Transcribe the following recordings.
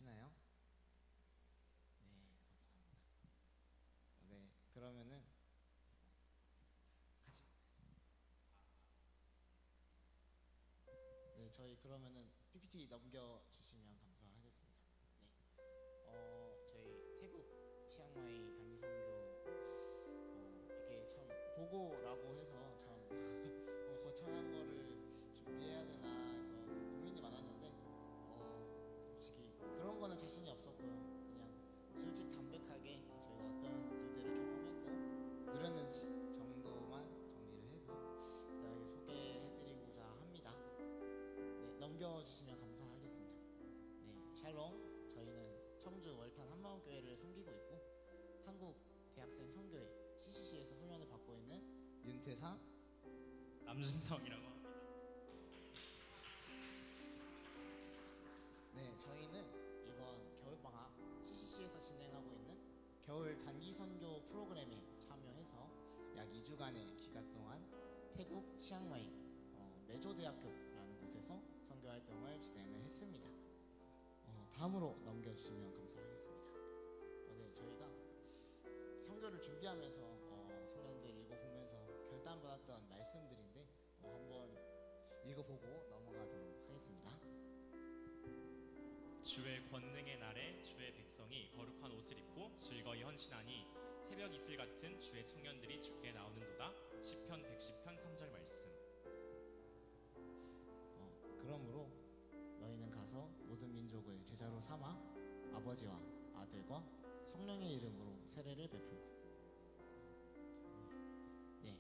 들리시나요? 네, 감사합니다. 네, 그러면은 같이. 네, 저희 그러면은 PPT 넘겨주시면 감사하겠습니다. 네, 저희 태국 치앙마이 단기 선교 이게 참 보고라고 해서 참 거창한 거를 준비해야 되나 해서 고민이 많았는데 솔직히 그런 거는 자신이 없었고요. 그냥 솔직 담백하게 저희가 어떤 일들을 경험했고 누렸는지 정도만 정리를 해서 간단하게 소개해드리고자 합니다. 네, 넘겨주시면 감사하겠습니다. 네, 샬롬. 저희는 청주 월탄 한마음교회를 섬기고 있고 한국 대학생 선교회 CCC에서 훈련을 받고 있는 윤태상 남준성이라고 합니다. 네, 저희는 이번 겨울방학 CCC에서 진행하고 있는 겨울 단기 선교 프로그램에 참여해서 약 2주간의 기간 동안 태국 치앙마이 메조대학교라는 곳에서 선교 활동을 진행을 했습니다. 다음으로 넘겨주시면 감사하겠습니다. 네, 저희가 선교를 준비하면서 성령들 읽어보면서 결단받았던 말씀들인데 한번 읽어보고 넘어가도록 하겠습니다. 주의 권능의 날에 주의 백성이 거룩한 옷을 입고 즐거이 헌신하니 새벽 이슬 같은 주의 청년들이 주께 나오는도다. 시편 110편 3절 말씀. 그러므로 너희는 가서 모든 민족을 제자로 삼아 아버지와 아들과 성령의 이름으로 세례를 베풀고. 네,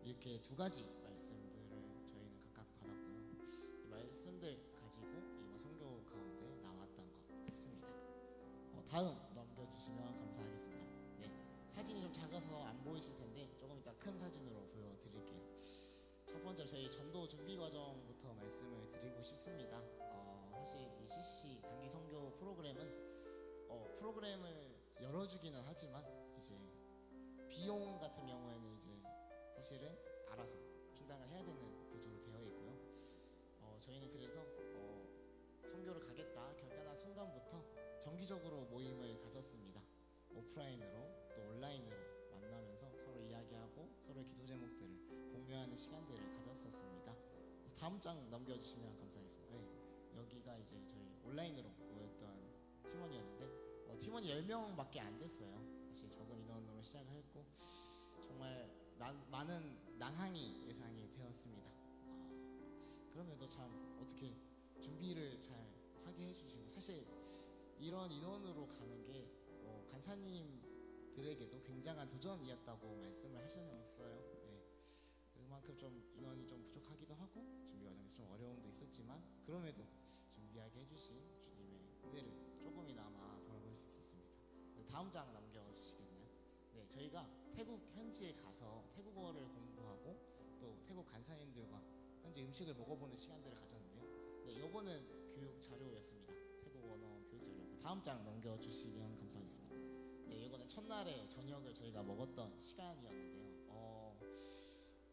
이렇게 두 가지 말씀들을 저희는 각각 받았고요. 이 말씀들 가지고 이번 선교 가운데 나왔던 것 같습니다. 다음 넘겨주시면 감사하겠습니다. 네, 사진이 좀 작아서 안 보이실 텐데 조금 이따 큰 사진으로 보여드릴게요. 첫 번째로 저희 전도 준비 과정부터 말씀을 드리고 싶습니다. 사실 이 CCC 단기 선교 프로그램은 프로그램을 열어주기는 하지만 이제 비용 같은 경우에는 이제 사실은 알아서 충당을 해야 되는 구조로 되어 있고요. 저희는 그래서 선교를 가겠다 결단한 순간부터 정기적으로 모임을 가졌습니다. 오프라인으로 또 온라인으로 만나면서 서로 이야기하고 서로의 기도 제목들을 공유하는 시간들을 가졌었습니다. 다음 장 넘겨주시면 감사하겠습니다. 네, 여기가 이제 저희 온라인으로 모였던 팀원이었는데 팀원이 10명밖에 안 됐어요. 사실 적은 인원으로 시작을 했고 정말 많은 난항이 예상이 되었습니다. 그럼에도 참 어떻게 준비를 잘 하게 해주시고 사실 이런 인원으로 가는 게 간사님들에게도 굉장한 도전이었다고 말씀을 하셨어요. 네. 그만큼 좀 인원이 좀 부족하기도 하고 준비 과정에서 좀 어려움도 있었지만 그럼에도 준비하게 해주신 주님의 은혜를 조금이나마 덜어볼 수 있었습니다. 네, 다음 장 넘겨주시겠나요? 네, 저희가 태국 현지에 가서 태국어를 공부하고 또 태국 간사님들과 현지 음식을 먹어보는 시간들을 가졌는데요. 네, 요거는 교육 자료였습니다. 태국 언어 교육 자료. 다음 장 넘겨주시면 감사하겠습니다. 네, 이거는 첫날에 저녁을 저희가 먹었던 시간이었는데요.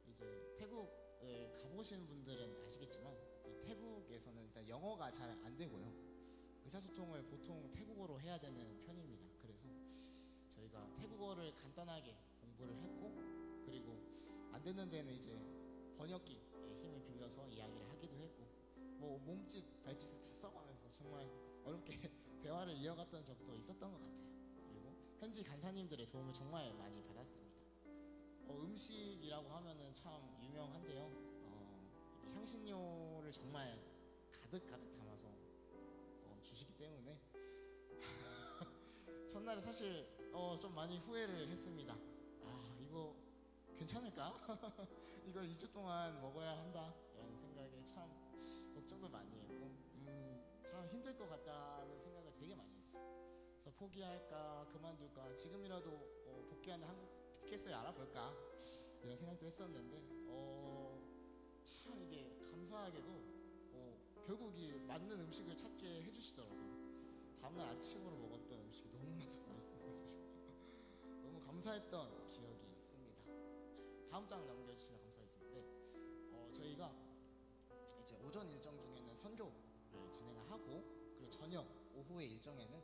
이제 태국을 가보시는 분들은 아시겠지만 이 태국에서는 일단 영어가 잘 안 되고요. 의사소통을 보통 태국어로 해야 되는 편입니다. 그래서 저희가 태국어를 간단하게 공부를 했고 그리고 안 되는 데는 이제 번역기의 힘을 빌려서 이야기를 하기도 했고 뭐 몸짓 발짓을 다 써가면서 정말 어렵게 대화를 이어갔던 적도 있었던 것 같아요. 그리고 현지 간사님들의 도움을 정말 많이 받았습니다. 음식이라고 하면은 참 유명한데요. 향신료를 정말 가득 담아서 주시기 때문에 첫날에 사실 좀 많이 후회를 했습니다. 이거 괜찮을까? 이걸 2주 동안 먹어야 한다 이런 생각에 참 걱정도 많이 했고 참 힘들 것 같다는 생각을 되게 많이 했어요. 그래서 포기할까 그만둘까 지금이라도 복귀하는 한국 티켓을 알아볼까 이런 생각도 했었는데 참 이게 감사하게도 결국 이 맞는 음식을 찾게 해주시더라고요. 다음날 아침으로 먹었던 음식이 너무나도 맛있어가지고 너무 감사했던 기억이 있습니다. 다음 장 넘겨주시면 감사하겠습니다. 네, 저희가 이제 오전 일정 중에는 선교를 진행을 하고 그리고 저녁 오후의 일정에는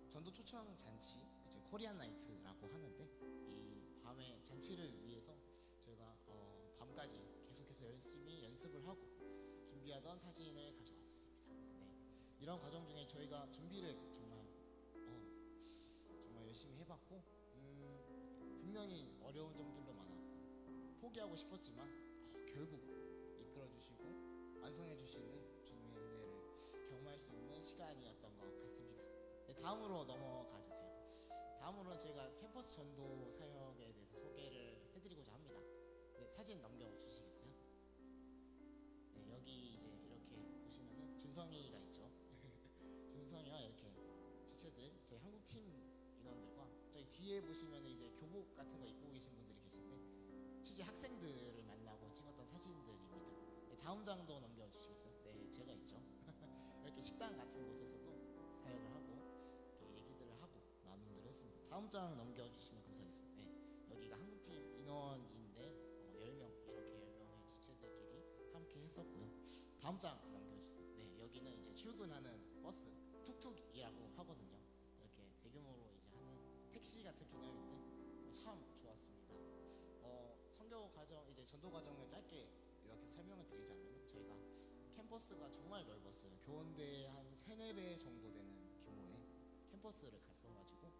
전도 초청 잔치, 이제 코리안 나이트라고 하는데 이 밤의 잔치를 위해서 저희가 밤까지 계속해서 열심히 연습을 하고 준비하던 사진을 가져와봤습니다. 네. 이런 과정 중에 저희가 준비를 정말 열심히 해봤고 분명히 어려운 점들도 많았고 포기하고 싶었지만 결국 이끌어주시고 완성해주시는 주님의 은혜를 경험할 수 있는 시간이었던 것 같습니다. 네, 다음으로 넘어가 주세요. 다음으로는 제가 캠퍼스 전도 사역에 대해서 소개를 해드리고자 합니다. 네, 사진 넘겨주시겠어요? 네, 여기 이제 이렇게 보시면은 준성이가 있죠. 준성이와 이렇게 지체들, 저희 한국팀 인원들과 저희 뒤에 보시면은 이제 교복 같은 거 입고 계신 분들이 계신데 실제 학생들을 만나고 찍었던 사진들입니다. 네, 다음 장도 넘겨주시겠어요? 네, 제가 있죠. 이렇게 식당 같은 곳에서도 사역을 하고 이렇게 얘기들을 하고 나눔들을 했습니다. 다음 장 넘겨주시면 감사하겠습니다. 네, 여기가 한국팀 인원인데 10명, 이렇게 10명의 지체들끼리 함께 했었고요. 다음 장 넘겨주세요. 네, 여기는 이제 출근하는 버스, 툭툭이라고 하거든요. 이렇게 대규모로 이제 하는 택시 같은 개념인데 참 좋았습니다. 선교 과정, 이제 전도 과정을 짧게 이렇게 설명을 드리자면 저희가 캠퍼스가 정말 넓었어요. 교원대 한 3, 4배 정도 되는 규모의 캠퍼스를 갔어가지고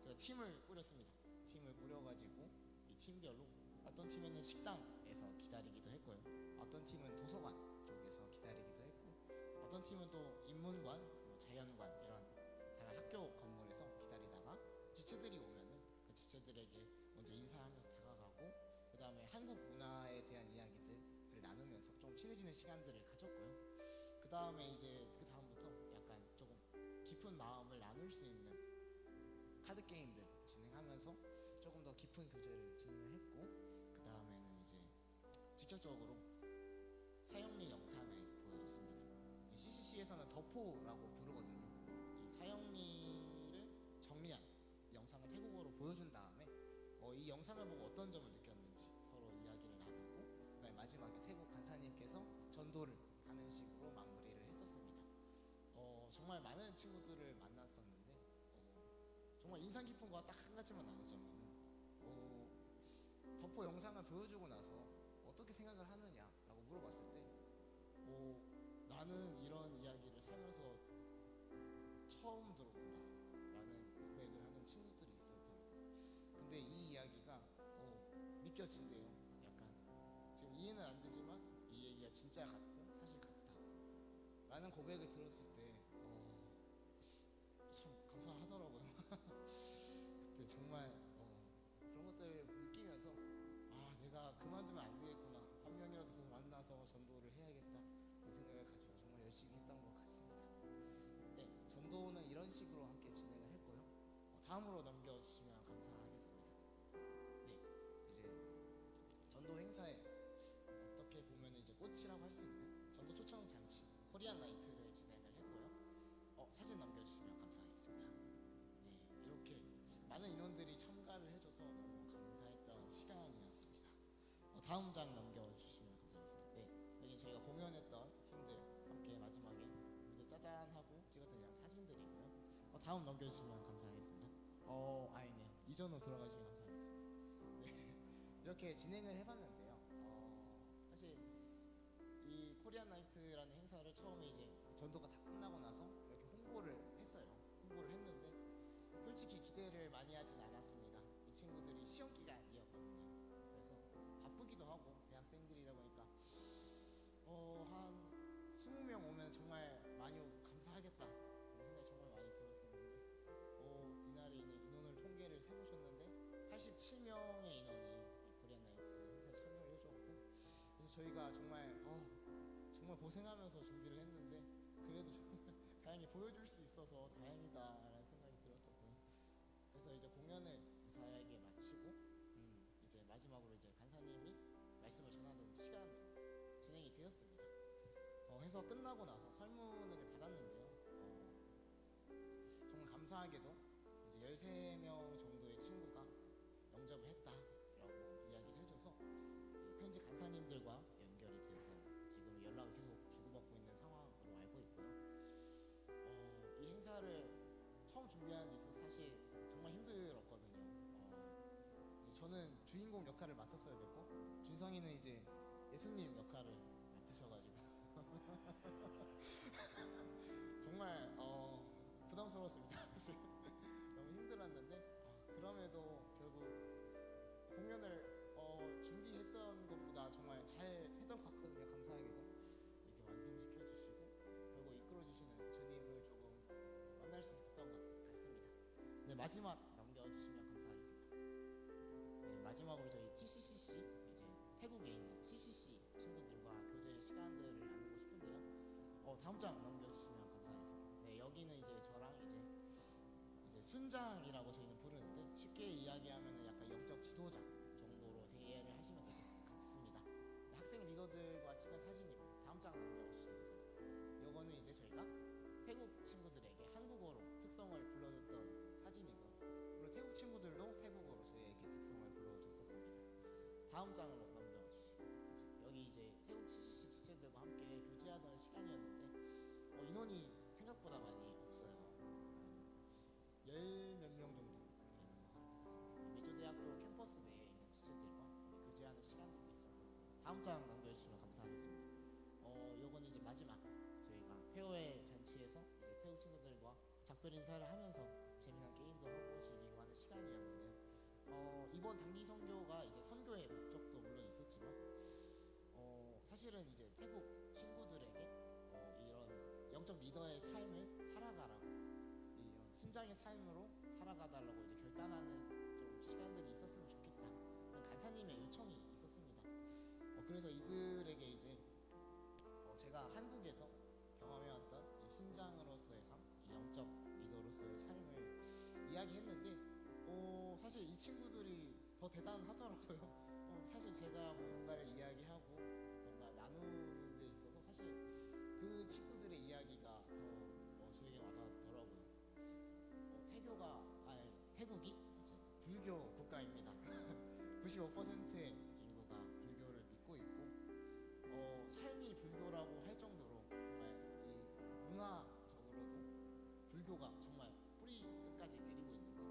제가 팀을 꾸렸습니다. 팀을 꾸려가지고 이 팀별로 어떤 팀에는 식당에서 기다리기도 했고요. 어떤 팀은 도서관 쪽에서 기다리기도 했고 어떤 팀은 또 인문관, 자연관 이런 다른 학교 건물에서 기다리다가 지체들이 오면은 그 지체들에게 먼저 인사하면서 다가가고 그 다음에 한국 문화에 대한 이야기들을 나누면서 좀 친해지는 시간들을 가졌고요. 그 다음에 이제 그 다음부터 약간 조금 깊은 마음을 나눌 수 있는 카드 게임들 진행하면서 조금 더 깊은 교제를 진행을 했고 그 다음에는 이제 직접적으로 사형리 영상을 보여줬습니다. CCC에서는 덕포라고 부르거든요. 이 사형리를 정리한 영상을 태국어로 보여준 다음에 이 영상을 보고 어떤 점을 느꼈는지 서로 이야기를 나누고 그다음에 마지막에 태국 간사님께서 전도를 하는 식으로 마무리를 했었습니다. 정말 많은 친구들을 만났었는데 정말 인상 깊은 거 딱 한 가지만 나누자면은 덕포 영상을 보여주고 나서 어떻게 생각을 하느냐라고 물어봤을 때 나는 이런 이야기를 살면서 처음 들어본다라는 고백을 하는 친구들이 있었더라고요. 근데 이 이야기가 믿겨진대요. 약간 지금 이해는 안 되지만 이 얘기가 진짜 같고 사실 같다라는 고백을 들었을 때 참 감사하더라고요. 그때 정말 그런 것들을 느끼면서 내가 그만두면 안 되겠구나. 한 명이라도 더 만나서 전도를 해야겠다. 그 생각을 가지고 정말 열심히 했던 것 같습니다. 네, 전도는 이런 식으로 함께 진행을 했고요. 다음으로 넘겨주시면 감사하겠습니다. 네, 이제 전도 행사에 어떻게 보면 이제 꽃이라고 할 수 있는 전도 초청 잔치 코리안 나이트를 진행을 했고요. 사진 넘겨주시면 감사하겠습니다. 네, 이렇게 많은 인원들이 참가를 해줘서 너무 감사했던 시간이었습니다. 다음 장 넘겨주시면 감사하겠습니다. 네, 여기 저희가 공연했던 팀들 함께 마지막에 무대 짜잔 하고 찍었던 이런 사진들이고요. 다음 넘겨주시면 감사하겠습니다. 아니네요. 이전으로 돌아가주시면 감사하겠습니다. 네, 이렇게 진행을 해봤는데요. 사실 이 코리안 나이트라는 행사를 처음에 이제 전도가 다 끝나고 나서 이렇게 홍보를 했어요. 홍보를 했는데 솔직히 기대를 많이 하진 않았습니다. 이 친구들이 시험 기간이었거든요. 그래서 바쁘기도 하고 대학생들이다 보니까 한 20명 오면 정말 많이 오고 감사하겠다 그런 생각이 정말 많이 들었었는데 이날에 인원을 통계를 세보셨는데 87명의 인원이 이 코리안 나이트 행사에 참여를 해줬고 그래서 저희가 정말 고생하면서 준비를 했는데 그래도 정말 다행히 보여줄 수 있어서 다행이다라는 생각이 들었었고요. 그래서 이제 공연을 무사하게 마치고 이제 마지막으로 이제 간사님이 말씀을 전하는 시간으로 진행이 되었습니다. 해서 끝나고 나서 설문을 받았는데요. 정말 감사하게도 이제 13명 정도의 친구가 영접을 했다라고 이야기를 해줘서 현지 간사님들과 연결이 돼서 지금 연락을 계속 주고받고 있는 상황으로 알고 있고요. 처음 준비하는 데 있어서 사실 정말 힘들었거든요. 이제 저는 주인공 역할을 맡았어야 되고 준성이는 이제 예수님 역할을 맡으셔가지고 정말 부담스러웠습니다. 사실 너무 힘들었는데 그럼에도 결국 공연을 준비했던 것보다 정말 잘 했던 것 같거든요. 감사하게도 이렇게 완성시켜 주시고 결국 이끌어 주시는 주님을 조금 만날 수 있었던 것 같습니다. 네, 마지막 넘겨주시면 감사하겠습니다. 네, 마지막으로 저희 TCCC 이제 태국에 있는 CCC 친구들과 교제 시간들을 나누고 싶은데요. 다음 장 넘겨주시면 감사하겠습니다. 네, 여기는 이제 저랑 이제 순장이라고 저희는 부르는데 쉽게 이야기하면 약간 영적 지도자 정도로 이해를 하시면 될 것 같습니다. 학생 리더들과 찍은 사진이고 다음 장 넘겨주시면 감사하겠습니다. 요거는 이제 저희가 태국 친구들에게 한국어로 특성을 불러줬던 사진이고 그리고 태국 친구들도 태국어로 저희에게 특성을 불러줬었습니다. 다음 장으로 넘겨주시고 여기 이제 태국 CCC 지체들과 함께 교제하던 시간이었는데 인원이 생각보다 많이 없어요. 열 몇 명 정도 되는 것 같았습니다. 미조대학교 캠퍼스 내에 있는 지체들과 교제하는 시간들도 있었고 다음 장 넘겨주시면 감사하겠습니다. 요거는 이제 마지막 저희가 회원회 잔치에서 이제 태국 친구들과 작별 인사를 하면서 재미난 게임도 하고 즐기고 하는 시간이었는데요. 이번 단기 선교가 이제 선교의 목적도 물론 있었지만 사실은 이제 태국 친구들에게 이런 영적 리더의 삶을 살아가라고 이런 순장의 삶으로 살아가달라고 이제 결단하는 좀 시간들이 있었으면 좋겠다. 간사님의 요청이 있었습니다. 그래서 이들에게 이제 제가 한국에서 경험해왔던 이 순장으로서의 삶, 이 영적 리더로서의 삶을 이야기했는데 사실 이 친구들이 더 대단하더라고요. 사실 제가 뭔가를 이야기하고 뭔가 나누는 데 있어서 사실 그 친구들의 이야기가 더 저에게 와닿더라고요. 태국이 이제 불교 국가입니다. 95%의 인구가 불교를 믿고 있고 삶이 불교라고 할 정도로 정말 이 문화적으로도 불교가 정말 뿌리 끝까지 내리고 있는데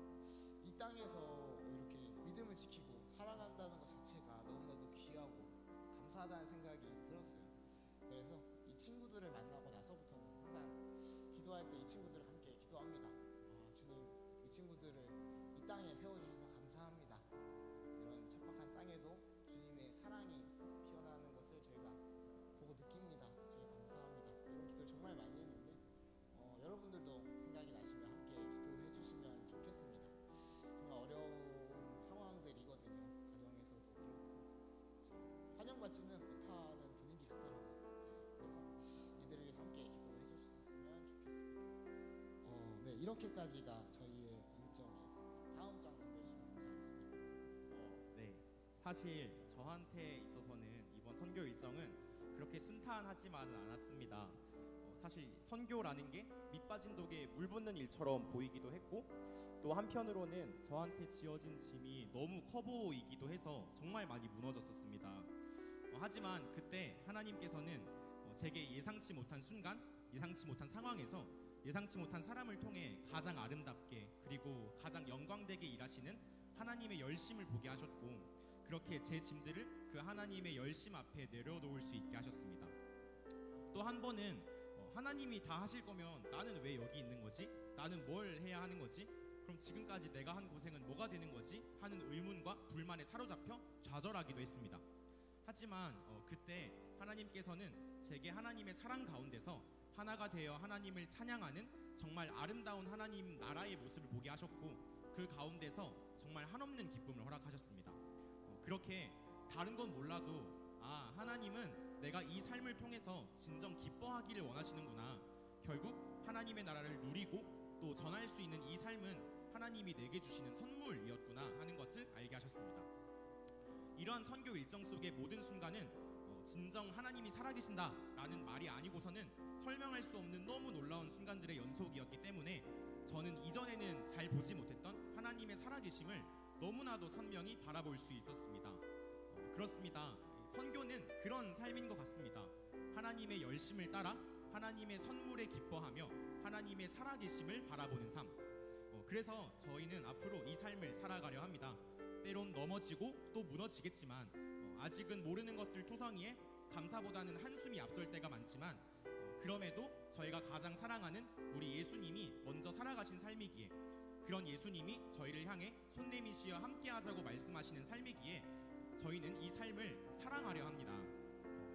이 땅에서 이렇게 믿음을 지키고 살아간다는 것 자체가 너무나도 귀하고 감사하다는 생각이 들었어요. 그래서 이 친구들을 만나고 나서부터는 항상 기도할 때 이 친구들을 함께 기도합니다. 주님, 이 친구들을 이 땅에 세워주셔서 감사합니다. 이런 척박한 땅에도 주님의 사랑이 피어나는 것을 저희가 보고 느낍니다. 주님 감사합니다. 이런 기도를 정말 많이 했는데 여러분들도 생각이 나시면 함께 기도해 주시면 좋겠습니다. 정말 어려운 상황들이거든요. 가정에서도 그렇고 환영받지는 못하는 분위기 같더라고요. 그래서 이들을 위해서 함께 기도해 주셨으면 좋겠습니다. 네, 이렇게까지가 저희의 일정이었습니다. 다음 장 넘겨주시면 감사하겠습니다. 네, 사실 저한테 있어서는 이번 선교 일정은 그렇게 순탄하지만은 않았습니다. 사실 선교라는 게 밑빠진 독에 물 붓는 일처럼 보이기도 했고 또 한편으로는 저한테 지어진 짐이 너무 커 보이기도 해서 정말 많이 무너졌었습니다. 하지만 그때 하나님께서는 제게 예상치 못한 순간, 예상치 못한 상황에서 예상치 못한 사람을 통해 가장 아름답게 그리고 가장 영광되게 일하시는 하나님의 열심을 보게 하셨고 그렇게 제 짐들을 그 하나님의 열심 앞에 내려놓을 수 있게 하셨습니다. 또 한 번은 하나님이 다 하실 거면 나는 왜 여기 있는 거지? 나는 뭘 해야 하는 거지? 그럼 지금까지 내가 한 고생은 뭐가 되는 거지? 하는 의문과 불만에 사로잡혀 좌절하기도 했습니다. 하지만 그때 하나님께서는 제게 하나님의 사랑 가운데서 하나가 되어 하나님을 찬양하는 정말 아름다운 하나님 나라의 모습을 보게 하셨고 그 가운데서 정말 한없는 기쁨을 허락하셨습니다. 그렇게 다른 건 몰라도 하나님은 내가 이 삶을 통해서 진정 기뻐하기를 원하시는구나. 결국 하나님의 나라를 누리고 또 전할 수 있는 이 삶은 하나님이 내게 주시는 선물이었구나 하는 것을 알게 하셨습니다. 이러한 선교 일정 속의 모든 순간은 진정 하나님이 살아계신다라는 말이 아니고서는 설명할 수 없는 너무 놀라운 순간들의 연속이었기 때문에 저는 이전에는 잘 보지 못했던 하나님의 살아계심을 너무나도 선명히 바라볼 수 있었습니다. 그렇습니다. 선교는 그런 삶인 것 같습니다. 하나님의 열심을 따라 하나님의 선물에 기뻐하며 하나님의 살아계심을 바라보는 삶. 그래서 저희는 앞으로 이 삶을 살아가려 합니다. 때론 넘어지고 또 무너지겠지만 아직은 모르는 것들 투성이에 감사보다는 한숨이 앞설 때가 많지만 그럼에도 저희가 가장 사랑하는 우리 예수님이 먼저 살아가신 삶이기에 그런 예수님이 저희를 향해 손 내미시어 함께하자고 말씀하시는 삶이기에 저희는 이 삶을 사랑하려 합니다.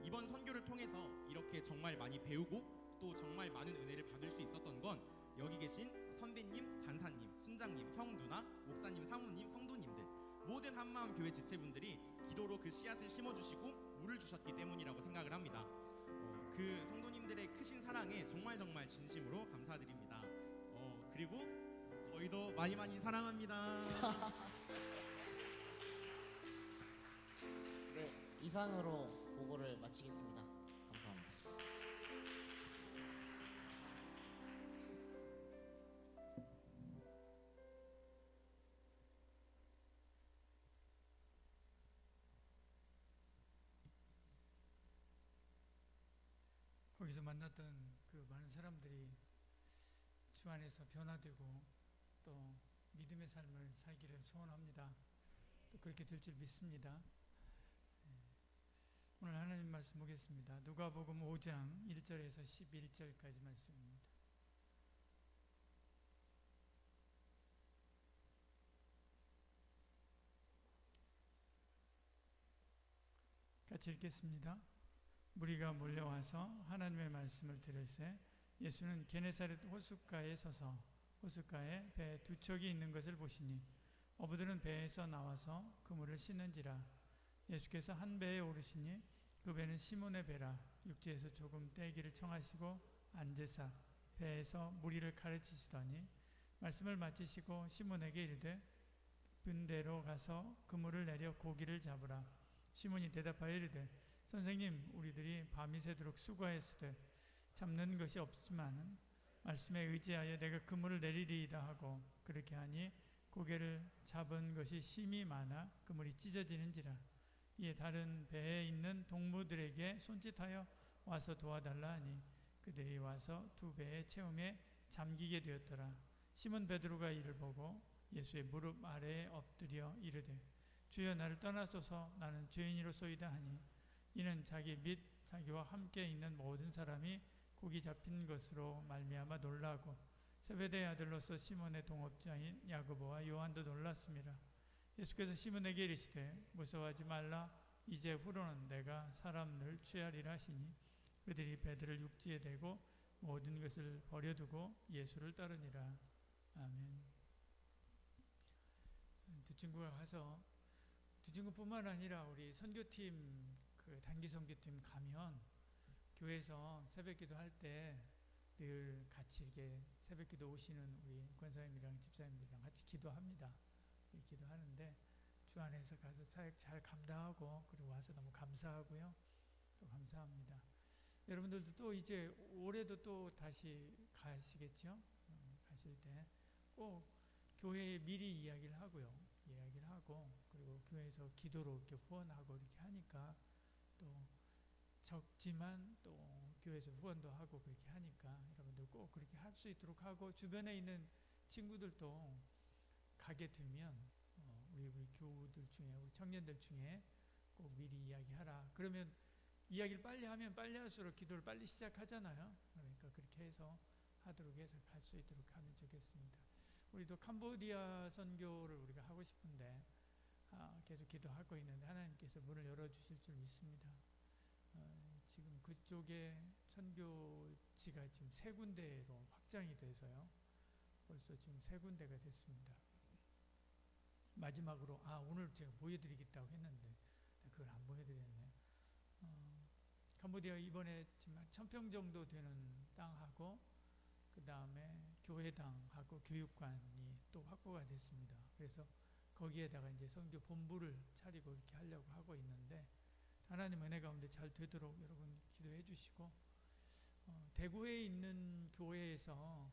이번 선교를 통해서 이렇게 정말 많이 배우고 또 정말 많은 은혜를 받을 수 있었던 건 여기 계신 선배님, 간사님, 순장님, 형, 누나, 목사님, 사모님, 성도님들 모든 한마음 교회 지체분들이 기도로 그 씨앗을 심어주시고 물을 주셨기 때문이라고 생각을 합니다. 그 성도님들의 크신 사랑에 정말 진심으로 감사드립니다. 그리고 저희도 많이 사랑합니다. 네, 이상으로 보고를 마치겠습니다. 감사합니다. 거기서 만났던 그 많은 사람들이 주 안에서 변화되고 또 믿음의 삶을 살기를 소원합니다. 또 그렇게 될 줄 믿습니다. 오늘 하나님 말씀 보겠습니다. 누가복음 5장 1절에서 11절까지 말씀입니다. 같이 읽겠습니다. 무리가 몰려와서 하나님의 말씀을 들을새 예수는 게네사렛 호숫가에 서서 호숫가에 배 두 척이 있는 것을 보시니 어부들은 배에서 나와서 그물을 씻는지라. 예수께서 한 배에 오르시니 그 배는 시몬의 배라. 육지에서 조금 떼기를 청하시고 앉으사 배에서 무리를 가르치시더니 말씀을 마치시고 시몬에게 이르되 분대로 가서 그물을 내려 고기를 잡으라. 시몬이 대답하여 이르되 선생님, 우리들이 밤이 새도록 수고하였으되 잡는 것이 없지만 말씀에 의지하여 내가 그물을 내리리이다 하고 그렇게 하니 고개를 잡은 것이 심히 많아 그물이 찢어지는지라. 이에 다른 배에 있는 동무들에게 손짓하여 와서 도와달라 하니 그들이 와서 두 배의 채움에 잠기게 되었더라. 시몬 베드로가 이를 보고 예수의 무릎 아래에 엎드려 이르되 주여 나를 떠나소서 나는 죄인이로소이다 하니 이는 자기 및 자기와 함께 있는 모든 사람이 고기 잡힌 것으로 말미암아 놀라고 세베대의 아들로서 시몬의 동업자인 야고보와 요한도 놀랐습니다. 예수께서 시몬에게 이르시되 무서워하지 말라. 이제 후로는 내가 사람을 취하리라 하시니 그들이 배들을 육지에 대고 모든 것을 버려두고 예수를 따르니라. 아멘. 두 친구가 가서 두 친구뿐만 아니라 우리 선교팀 그 단기 선교팀 가면 교회에서 새벽기도 할 때 늘 같이 이렇게 새벽기도 오시는 우리 권사님이랑 집사님들이랑 같이 기도합니다. 기도하는데 주 안에서 가서 사역 잘 감당하고 그리고 와서 너무 감사하고요. 또 감사합니다. 여러분들도 또 이제 올해도 또 다시 가시겠죠? 가실 때 꼭 교회에 미리 이야기를 하고요. 이야기를 하고 그리고 교회에서 기도로 이렇게 후원하고 이렇게 하니까 또 적지만 또 교회에서 후원도 하고 그렇게 하니까 여러분들 꼭 그렇게 할 수 있도록 하고 주변에 있는 친구들도 가게 되면 우리 교우들 중에 우리 청년들 중에 꼭 미리 이야기하라. 그러면 이야기를 빨리 하면 빨리 할수록 기도를 빨리 시작하잖아요. 그러니까 그렇게 해서 하도록 해서 갈 수 있도록 하면 좋겠습니다. 우리도 캄보디아 선교를 우리가 하고 싶은데 계속 기도하고 있는데 하나님께서 문을 열어주실 줄 믿습니다. 지금 그쪽에 선교지가 지금 3군데로 확장이 돼서요. 벌써 지금 3군데가 됐습니다. 마지막으로 오늘 제가 보여드리겠다고 했는데 그걸 안 보여드렸네. 캄보디아 이번에 지금 한 1000평 정도 되는 땅하고 그 다음에 교회당하고 교육관이 또 확보가 됐습니다. 그래서 거기에다가 이제 선교 본부를 차리고 이렇게 하려고 하고 있는데 하나님 은혜 가운데 잘 되도록 여러분 기도해 주시고 대구에 있는 교회에서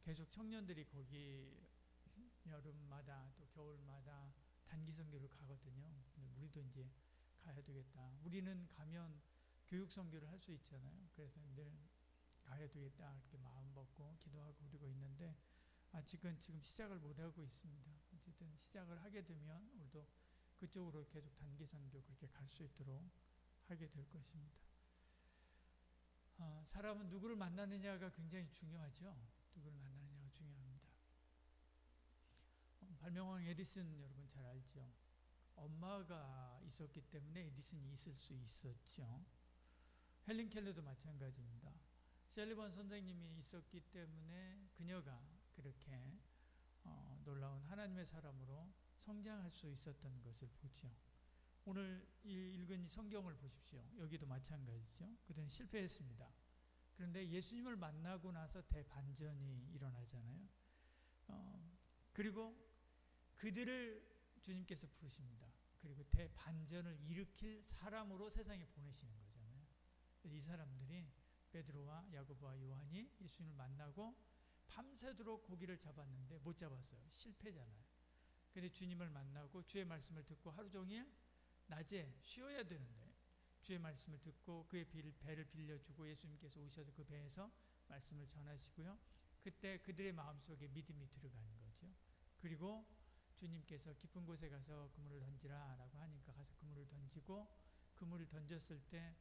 계속 청년들이 거기 여름마다 또 겨울마다 단기 선교를 가거든요. 우리도 이제 가야 되겠다. 우리는 가면 교육 선교를 할 수 있잖아요. 그래서 늘 가야 되겠다 이렇게 마음 먹고 기도하고 그러고 있는데 아직은 지금 시작을 못하고 있습니다. 어쨌든 시작을 하게 되면 우리도 그쪽으로 계속 단기 선교 그렇게 갈 수 있도록 하게 될 것입니다. 사람은 누구를 만나느냐가 굉장히 중요하죠. 누구를 만나느냐가 중요합니다. 발명왕 에디슨 여러분 잘 알죠. 엄마가 있었기 때문에 에디슨이 있을 수 있었죠. 헬린 켈러도 마찬가지입니다. 셀리번 선생님이 있었기 때문에 그녀가 그렇게 놀라운 하나님의 사람으로 성장할 수 있었던 것을 보죠. 오늘 읽은 이 성경을 보십시오. 여기도 마찬가지죠. 그들은 실패했습니다. 그런데 예수님을 만나고 나서 대반전이 일어나잖아요. 그리고 그들을 주님께서 부르십니다. 그리고 대반전을 일으킬 사람으로 세상에 보내시는 거잖아요. 이 사람들이 베드로와 야고보와 요한이 예수님을 만나고 밤새도록 고기를 잡았는데 못 잡았어요. 실패잖아요. 근데 주님을 만나고 주의 말씀을 듣고 하루 종일 낮에 쉬어야 되는데 주의 말씀을 듣고 그의 배를 빌려주고 예수님께서 오셔서 그 배에서 말씀을 전하시고요. 그때 그들의 마음속에 믿음이 들어가는 거죠. 그리고 주님께서 깊은 곳에 가서 그물을 던지라 라고 하니까 가서 그물을 던지고 그물을 던졌을 때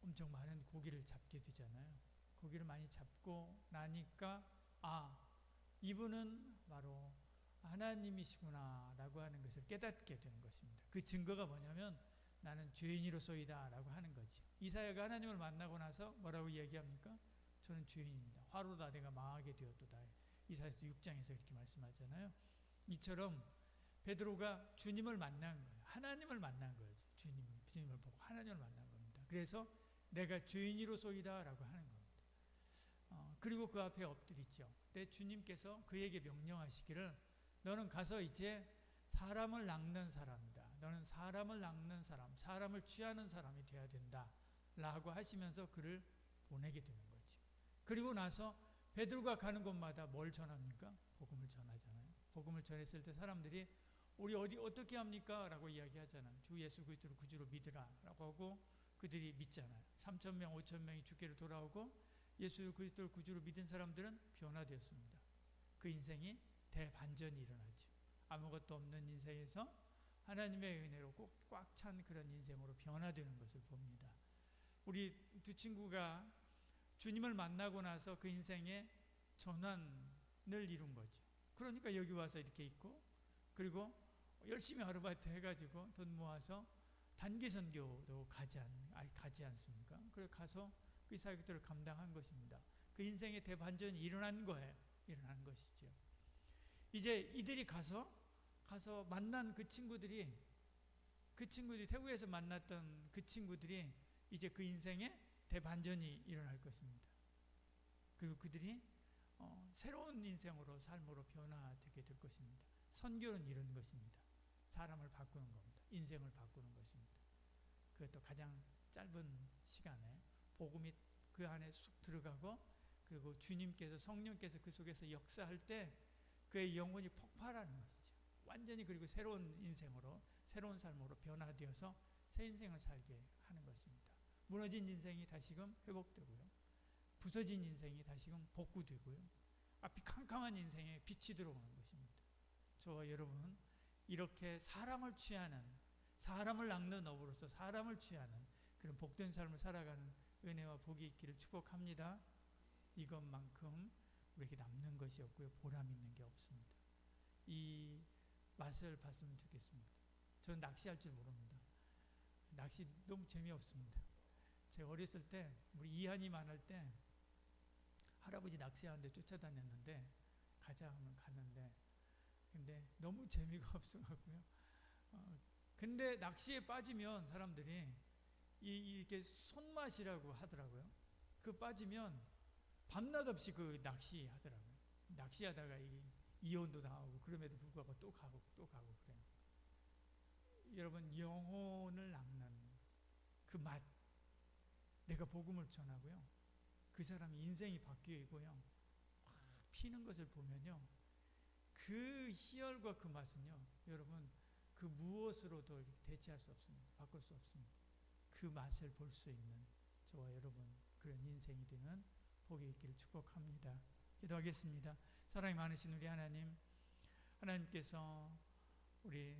엄청 많은 고기를 잡게 되잖아요. 고기를 많이 잡고 나니까 이분은 바로 하나님이시구나 라고 하는 것을 깨닫게 되는 것입니다. 그 증거가 뭐냐면 나는 죄인이로소이다 라고 하는 거지. 이사야가 하나님을 만나고 나서 뭐라고 이야기합니까? 저는 죄인입니다. 화로다 내가 망하게 되었도다. 이사야서 6장에서 이렇게 말씀하잖아요. 이처럼 베드로가 주님을 만난 거예요. 하나님을 만난 거예요. 주님을 보고 하나님을 만난 겁니다. 그래서 내가 죄인이로소이다 라고 하는 겁니다. 그리고 그 앞에 엎드리죠. 근데 주님께서 그에게 명령하시기를 너는 가서 이제 사람을 낚는 사람이다. 너는 사람을 낚는 사람, 사람을 취하는 사람이 되어야 된다 라고 하시면서 그를 보내게 되는 거죠. 그리고 나서 베드로가 가는 곳마다 뭘 전합니까? 복음을 전하잖아요. 복음을 전했을 때 사람들이 우리 어떻게 합니까? 라고 이야기하잖아요. 주 예수 그리스도를 구주로 믿으라 라고 하고 그들이 믿잖아요. 3,000명, 5,000명이 주께로 돌아오고 예수 그리스도를 구주로 믿은 사람들은 변화되었습니다. 그 인생이 대반전이 일어나죠. 아무것도 없는 인생에서 하나님의 은혜로 꽉 찬 그런 인생으로 변화되는 것을 봅니다. 우리 두 친구가 주님을 만나고 나서 그 인생에 전환을 이룬 거죠. 그러니까 여기 와서 이렇게 있고 그리고 열심히 아르바이트 해가지고 돈 모아서 단기 선교도 가지 않습니까? 그래 가서 그 사역들을 감당한 것입니다. 그 인생의 대반전이 일어난 거예요. 일어난 것이죠. 이제 이들이 가서 만난 그 친구들이 태국에서 만났던 그 친구들이 이제 그 인생에 대반전이 일어날 것입니다. 그리고 그들이 새로운 인생으로 삶으로 변화되게 될 것입니다. 선교는 이런 것입니다. 사람을 바꾸는 겁니다. 인생을 바꾸는 것입니다. 그것도 가장 짧은 시간에 복음이 그 안에 쑥 들어가고 그리고 주님께서 성령께서 그 속에서 역사할 때 그의 영혼이 폭발하는 것이죠. 완전히 그리고 새로운 인생으로 새로운 삶으로 변화되어서 새 인생을 살게 하는 것입니다. 무너진 인생이 다시금 회복되고요. 부서진 인생이 다시금 복구되고요. 앞이 캄캄한 인생에 빛이 들어오는 것입니다. 저와 여러분은 이렇게 사람을 취하는 사람을 낚는 어부로서 사람을 취하는 그런 복된 삶을 살아가는 은혜와 복이 있기를 축복합니다. 이것만큼 우리에게 남는 것이 없고요. 보람 있는 게 없습니다. 이 맛을 봤으면 좋겠습니다. 저는 낚시할 줄 모릅니다. 낚시 너무 재미없습니다. 제가 어렸을 때 우리 이한이 많을 때 할아버지 낚시하는데 쫓아다녔는데 가자 하면 갔는데 근데 너무 재미가 없어가고요. 근데 낚시에 빠지면 사람들이 이렇게 손맛이라고 하더라고요. 그 빠지면 밤낮 없이 그 낚시하더라고요. 낚시하다가 이혼도 당하고 그럼에도 불구하고 또 가고 그래요. 여러분 영혼을 낚는 그 맛, 내가 복음을 전하고요. 그 사람이 인생이 바뀌고요. 피는 것을 보면요. 그 희열과 그 맛은요. 여러분 그 무엇으로도 대체할 수 없습니다. 바꿀 수 없습니다. 그 맛을 볼 수 있는 저와 여러분 그런 인생이 되는 복이 있기를 축복합니다. 기도하겠습니다. 사랑이 많으신 우리 하나님, 하나님께서 우리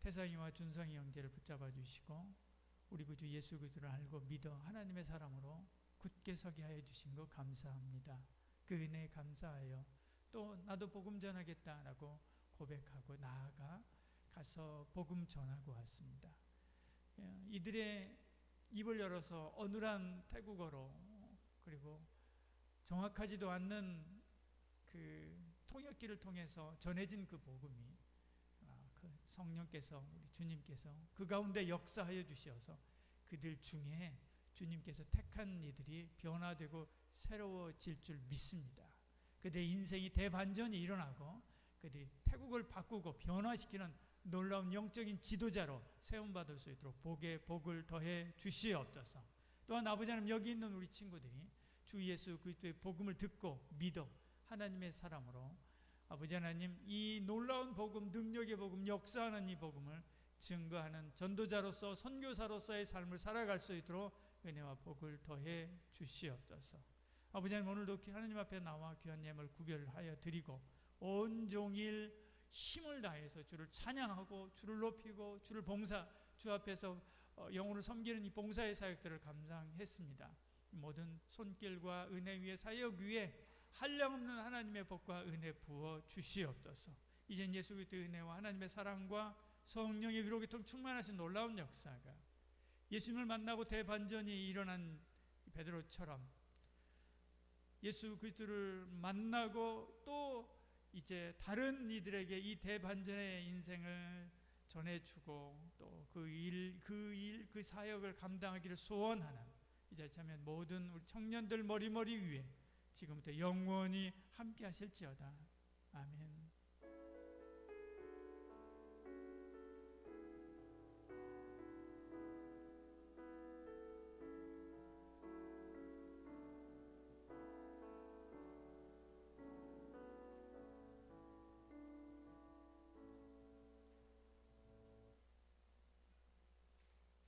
태상이와 준성이 형제를 붙잡아 주시고 우리 구주 예수 그리스도를 알고 믿어 하나님의 사람으로 굳게 서게 하여 주신 거 감사합니다. 그 은혜에 감사하여 또 나도 복음 전하겠다라고 고백하고 나아가 가서 복음 전하고 왔습니다. 이들의 입을 열어서 어눌한 태국어로 그리고 정확하지도 않는 그 통역기를 통해서 전해진 그 복음이 그 성령께서 우리 주님께서 그 가운데 역사하여 주셔서 그들 중에 주님께서 택한 이들이 변화되고 새로워질 줄 믿습니다. 그들의 인생이 대반전이 일어나고 그들이 태국을 바꾸고 변화시키는 놀라운 영적인 지도자로 세움받을 수 있도록 복에 복을 더해 주시옵소서. 또한 아버지 하나님, 여기 있는 우리 친구들이 주 예수 그리스도의 복음을 듣고 믿어 하나님의 사람으로 아버지 하나님, 이 놀라운 복음, 능력의 복음, 역사하는 이 복음을 증거하는 전도자로서 선교사로서의 삶을 살아갈 수 있도록 은혜와 복을 더해 주시옵소서. 아버지 하나님, 오늘도 하나님 앞에 나와 귀한 예물을 구별하여 드리고 온종일 힘을 다해서 주를 찬양하고 주를 높이고 주를 주 앞에서 영혼을 섬기는 이 봉사의 사역들을 감당했습니다. 모든 손길과 은혜 위에 사역 위에 한량없는 하나님의 복과 은혜 부어 주시옵소서. 이젠 예수 그리스도의 은혜와 하나님의 사랑과 성령의 위로 통 충만하신 놀라운 역사가 예수님을 만나고 대반전이 일어난 베드로처럼 예수 그리스도를 만나고 또 이제 다른 이들에게 이 대반전의 인생을 전해주고 또 그 사역을 감당하기를 소원하는 이제 참여 모든 우리 청년들 머리 위에 지금부터 영원히 함께 하실지어다. 아멘.